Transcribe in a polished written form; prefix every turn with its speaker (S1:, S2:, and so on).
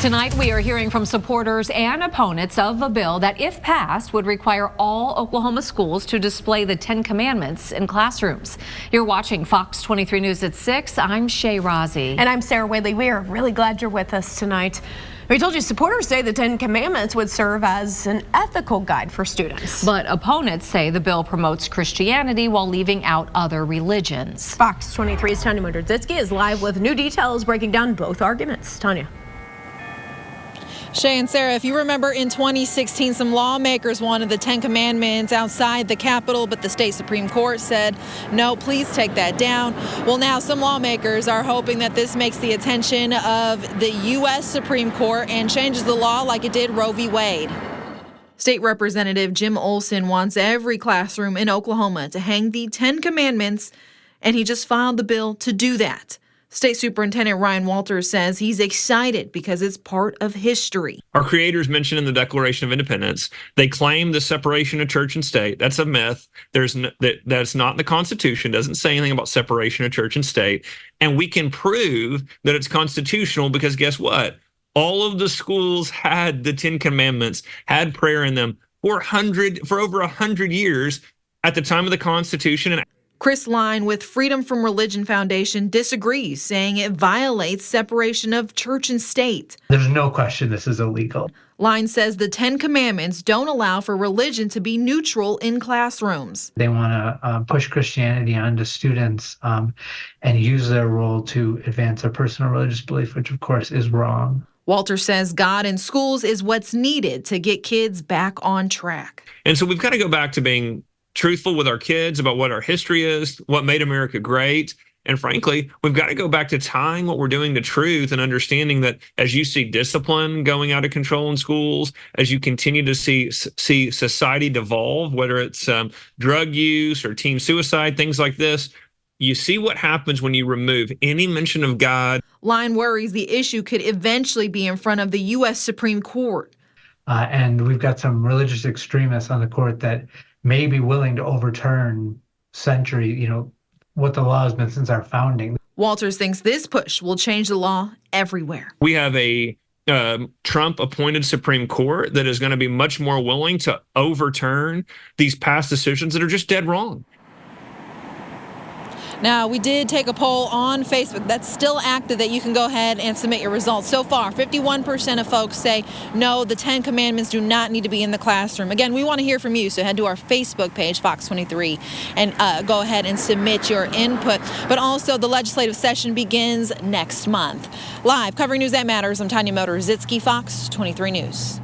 S1: Tonight, we are hearing from supporters and opponents of a bill that, if passed, would require all Oklahoma schools to display the 10 Commandments in classrooms. You're watching Fox 23 News at 6. I'm Shay Rozzi.
S2: And I'm Sarah Wadley. We are really glad you're with us tonight. We told you supporters say the 10 Commandments would serve as an ethical guide for students.
S1: But opponents say the bill promotes Christianity while leaving out other religions.
S2: Fox 23's Tanya Motordzitsky is live with new details breaking down both arguments. Tanya.
S3: Shay and Sarah, if you remember in 2016, some lawmakers wanted the 10 Commandments outside the Capitol, but the state Supreme Court said, no, please take that down. Well, now some lawmakers are hoping that this makes the attention of the U.S. Supreme Court and changes the law like it did Roe v. Wade. State Representative Jim Olson wants every classroom in Oklahoma to hang the 10 Commandments, and he just filed the bill to do that. State Superintendent Ryan Walters says he's excited because it's part of history.
S4: Our creators mentioned in the Declaration of Independence, they claim the separation of church and state. That's a myth. That's not in the Constitution. Doesn't say anything about separation of church and state. And we can prove that it's constitutional because guess what? All of the schools had the 10 Commandments, had prayer in them for over 100 years at the time of the Constitution. And
S3: Chris Line with Freedom from Religion Foundation disagrees, saying it violates separation of church and state.
S5: There's no question this is illegal.
S3: Line says the 10 Commandments don't allow for religion to be neutral in classrooms.
S5: They want to push Christianity onto students and use their role to advance their personal religious belief, which of course is wrong.
S3: Walter says God in schools is what's needed to get kids back on track.
S4: And so we've got to go back to being truthful with our kids about what our history is, what made America great. And frankly, we've got to go back to tying what we're doing to truth and understanding that as you see discipline going out of control in schools, as you continue to see society devolve, whether it's drug use or teen suicide, things like this, you see what happens when you remove any mention of God.
S3: Line worries the issue could eventually be in front of the U.S. Supreme Court.
S5: And we've got some religious extremists on the court that may be willing to overturn what the law has been since our founding.
S3: Walters thinks this push will change the law everywhere.
S4: We have a Trump-appointed Supreme Court that is going to be much more willing to overturn these past decisions that are just dead wrong.
S3: Now, we did take a poll on Facebook that's still active that you can go ahead and submit your results. So far, 51% of folks say, no, the 10 Commandments do not need to be in the classroom. Again, we want to hear from you, so head to our Facebook page, Fox23, and go ahead and submit your input. But also, the legislative session begins next month. Live, covering news that matters, I'm Tanya Motordzitsky, Fox 23 News.